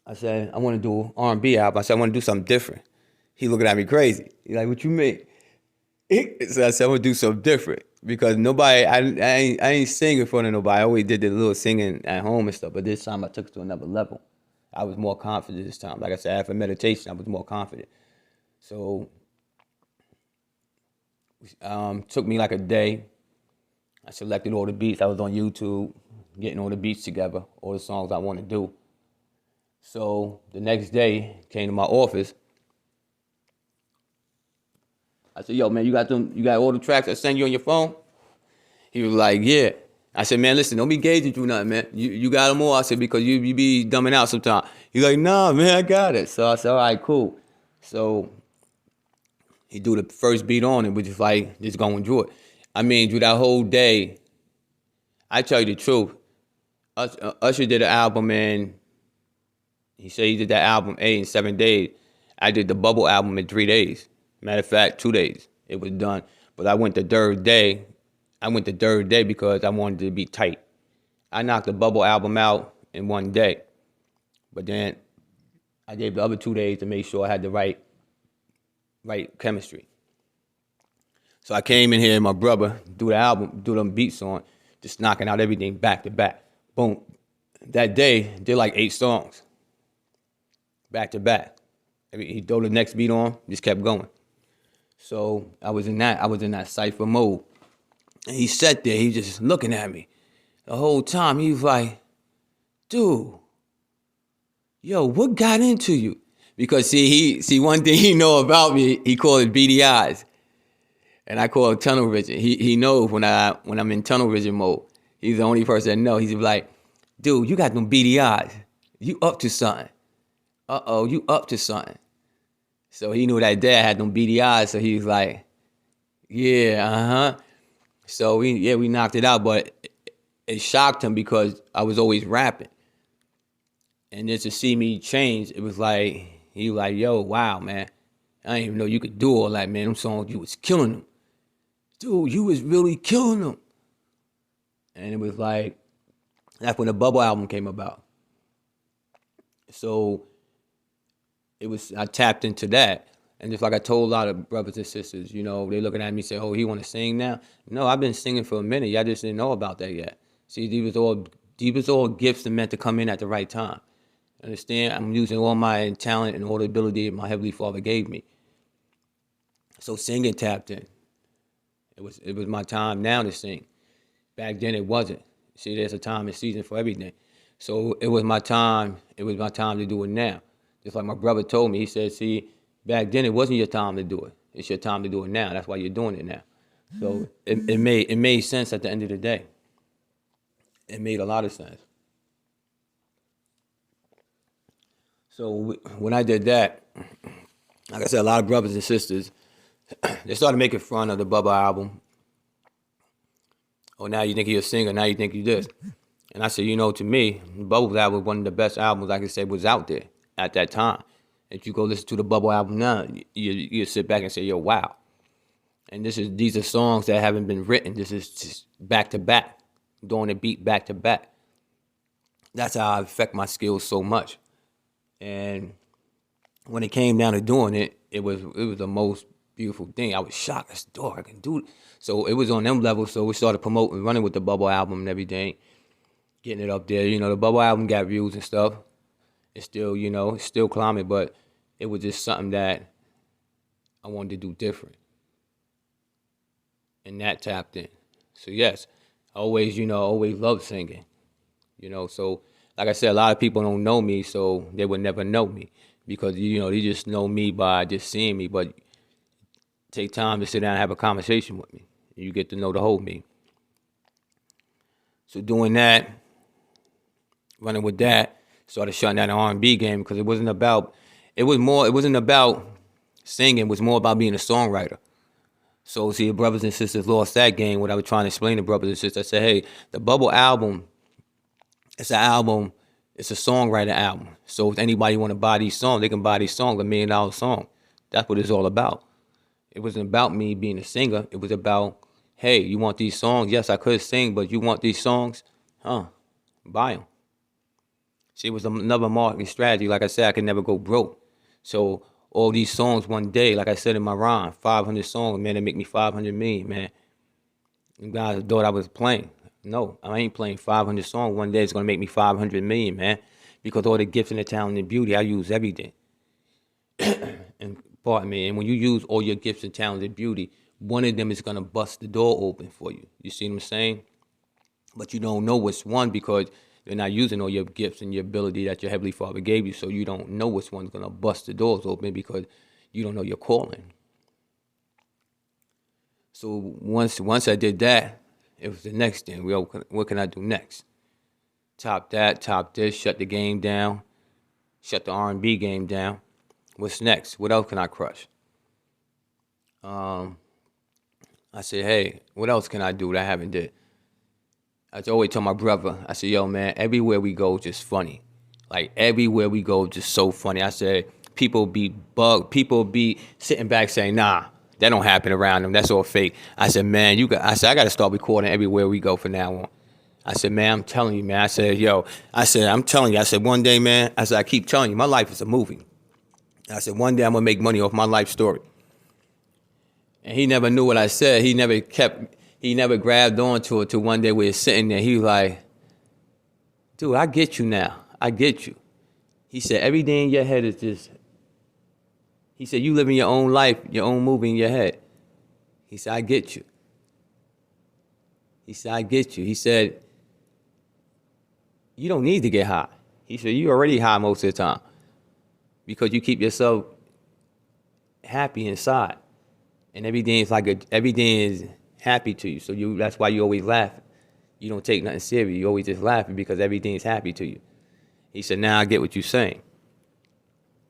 I said, I wanna do an R&B album. I said, I wanna do something different. He looking at me crazy. He's like, what you mean? So I said, I'm gonna do something different. Because nobody, I ain't singing in front of nobody. I always did the little singing at home and stuff, but this time I took it to another level. I was more confident this time. Like I said, after meditation, I was more confident. So, took me like a day. I selected all the beats. I was on YouTube, getting all the beats together, all the songs I want to do. So the next day, came to my office. I said, yo, man, you got all the tracks I send you on your phone? He was like, yeah. I said, man, listen, don't be gauging through nothing, man. You got them all. I said, because you be dumbing out sometimes. He's like, nah, man, I got it. So I said, all right, cool. So he do the first beat on it, which is like, just going through it. I mean, through that whole day, I tell you the truth. Usher did an album he said he did that album A in 7 days. I did the Bubble album in 3 days. Matter of fact, 2 days. It was done. But I went the third day. Because I wanted to be tight. I knocked the Bubble album out in 1 day. But then I gave the other 2 days to make sure I had the right chemistry. So I came in here and my brother do the album, do them beats on, just knocking out everything back to back. Boom. That day, did like 8 songs. Back to back. He threw the next beat on, just kept going. So I was in that cypher mode. And he sat there, he just looking at me. The whole time, he was like, dude, yo, what got into you? Because see one thing he know about me, he called it beady eyes. And I call it tunnel vision. He knows when I'm in tunnel vision mode. He's the only person that knows. He's like, dude, you got them beady eyes. You up to something. Uh-oh, you up to something. So he knew that day I had them beady eyes, so he was like, yeah, uh-huh. So we knocked it out, but it shocked him because I was always rapping. And just to see me change, it was like, he was like, yo, wow, man. I didn't even know you could do all that, man. Them songs, you was killing them. Dude, you was really killing them. And it was like, that's when the Bubble album came about. So I tapped into that. And just like I told a lot of brothers and sisters, they looking at me and say, oh, he want to sing now? No, I've been singing for a minute. Y'all just didn't know about that yet. See, these was all gifts and meant to come in at the right time. Understand? I'm using all my talent and all the ability my Heavenly Father gave me. So singing tapped in. It was my time now to sing. Back then it wasn't. See, there's a time and season for everything. So it was my time. It was my time to do it now. Just like my brother told me, he said, see, back then it wasn't your time to do it. It's your time to do it now. That's why you're doing it now. So it made sense at the end of the day. It made a lot of sense. So when I did that, like I said, a lot of brothers and sisters, they started making fun of the Bubba album. Oh, now you think you're a singer, now you think you this. And I said, to me, Bubba album was one of the best albums I could say was out there at that time. If you go listen to the Bubba album now, you sit back and say, yo, wow. And these are songs that haven't been written. This is just back to back, doing the beat back to back. That's how I affect my skills so much. And when it came down to doing it, it was the most beautiful thing. I was shocked. I said, dog, I can do it. So it was on them levels. So we started promoting, running with the Bubba album and everything, getting it up there. The Bubba album got views and stuff. It's still, it's still climbing, but it was just something that I wanted to do different. And that tapped in. So yes, I always loved singing. So like I said, a lot of people don't know me, so they would never know me because, they just know me by just seeing me, but take time to sit down and have a conversation with me. You get to know the whole me. So doing that, running with that, started shutting down the R&B game because it wasn't about singing, it was more about being a songwriter. So see, brothers and sisters lost that game. What I was trying to explain to brothers and sisters, I said, hey, the Bubble album, it's a songwriter album. So if anybody want to buy these songs, they can buy these songs, $1 million song. That's what it's all about. It wasn't about me being a singer. It was about, hey, you want these songs? Yes, I could sing, but you want these songs? Buy them. See, it was another marketing strategy. Like I said, I could never go broke. So all these songs one day, like I said in my rhyme, 500 songs, man, they make me 500 million, man. You guys thought I was playing. No, I ain't playing 500 songs. One day it's going to make me 500 million, man. Because all the gifts and the talent and beauty, I use everything. And pardon me, and when you use all your gifts and talent and beauty, one of them is going to bust the door open for you. You see what I'm saying? But you don't know which one because you're not using all your gifts and your ability that your Heavenly Father gave you, so you don't know which one's going to bust the doors open because you don't know your calling. So once I did that, it was the next thing. What can I do next? Top that, top this, shut the game down, shut the R&B game down. What's next? What else can I crush? I said, hey, what else can I do that I haven't did? I always tell my brother, I said, yo, man, everywhere we go, just funny. Like, everywhere we go, just so funny. I said, people be sitting back saying, nah, that don't happen around them. That's all fake. I said, man, I got to start recording everywhere we go from now on. I said, man, I'm telling you, man. I said, I'm telling you. I said, one day, man, I keep telling you, my life is a movie. I said, one day I'm going to make money off my life story. And he never knew what I said. He never grabbed onto it till one day we were sitting there. He was like, dude, I get you now. I get you. He said, everything in your head is just, he said, you living your own life, your own movie in your head. He said, I get you. He said, I get you. He said, you don't need to get high. He said, you already high most of the time because you keep yourself happy inside. And everything is happy to you. So that's why you always laugh. You don't take nothing serious. You always just laughing because everything is happy to you. He said, now I get what you're saying.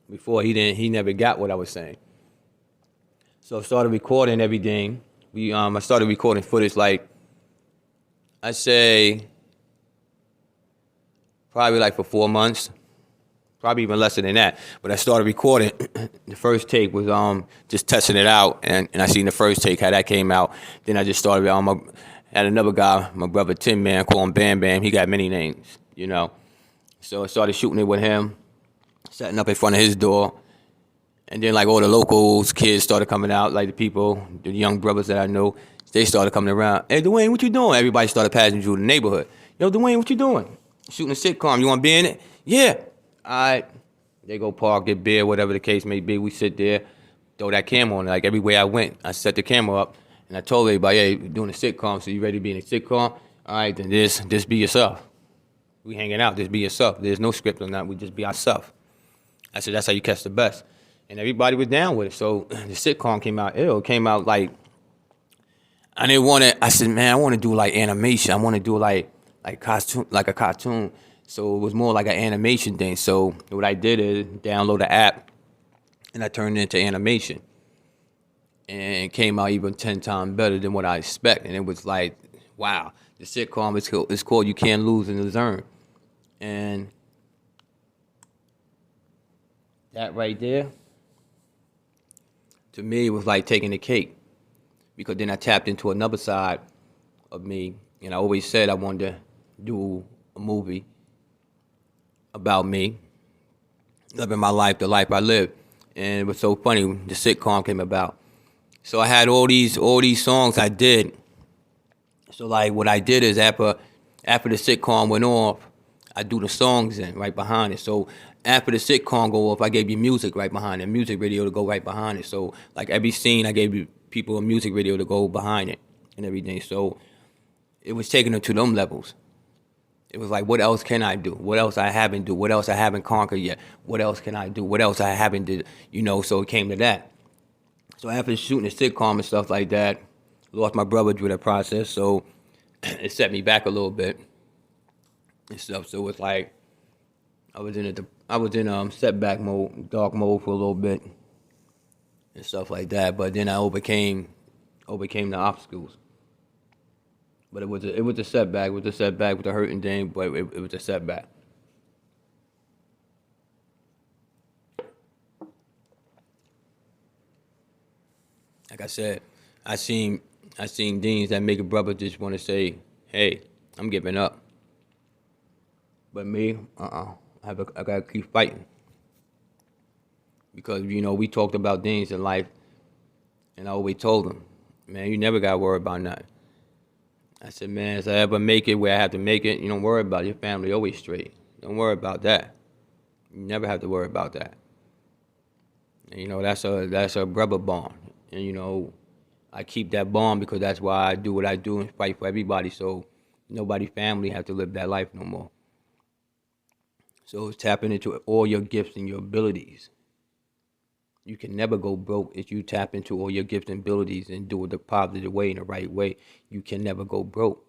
Before he never got what I was saying. So I started recording everything. I started recording footage like, I say, probably like for 4 months. Probably even less than that. But I started recording. The first take was just testing it out, and I seen the first take, how that came out. Then I just started, had another guy, my brother Tim, man, call him Bam Bam. He got many names, So I started shooting it with him, setting up in front of his door. And then like all the locals, kids started coming out, like the young brothers that I know, they started coming around. Hey, Dwayne, what you doing? Everybody started passing through the neighborhood. Yo, Dwayne, what you doing? Shooting a sitcom. You want to be in it? Yeah. Alright, they go park, get beer, whatever the case may be. We sit there, throw that camera on. Like everywhere I went, I set the camera up, and I told everybody, "Hey, we're doing a sitcom, so you ready to be in a sitcom? All right, then just be yourself. We hanging out, just be yourself. There's no script on that. We just be ourselves." I said, "That's how you catch the best," and everybody was down with it. So the sitcom came out ill. It came out like I didn't want to. I said, "Man, I want to do like animation. I want to do like cartoon, like a cartoon." So it was more like an animation thing. So what I did is download the app, and I turned it into animation, and it came out even 10 times better than what I expect. And it was like, wow, the sitcom is called "You Can't Lose in the Zone," and that right there, to me, was like taking the cake, because then I tapped into another side of me, and I always said I wanted to do a movie about me, living my life, the life I live. And it was so funny, the sitcom came about. So I had all these songs I did. So like what I did is after the sitcom went off, I do the songs in right behind it. So after the sitcom go off, I gave you music right behind it, music video to go right behind it. So like every scene, I gave you people a music video to go behind it and everything. So it was taking them to them levels. It was like, what else can I do? What else I haven't do? What else I haven't conquered yet? What else can I do? What else I haven't did? So it came to that. So after shooting the sitcom and stuff like that, lost my brother through that process. So it set me back a little bit and stuff. So it's like I was in setback mode, dark mode for a little bit and stuff like that. But then I overcame the obstacles. But it was a setback. It was a setback with a hurting thing, but it was a setback. Like I said, I seen things that make a brother just want to say, "Hey, I'm giving up." But me, I gotta keep fighting, because we talked about things in life, and I always told him, "Man, you never gotta worry about nothing." I said, "Man, if I ever make it where I have to make it, you don't worry about it. Your family always straight. Don't worry about that. You never have to worry about that." And, that's a brother bond, and I keep that bond because that's why I do what I do and fight for everybody. So nobody family have to live that life no more. So it's tapping into all your gifts and your abilities. You can never go broke if you tap into all your gifts and abilities and do it the positive way, in the right way. You can never go broke.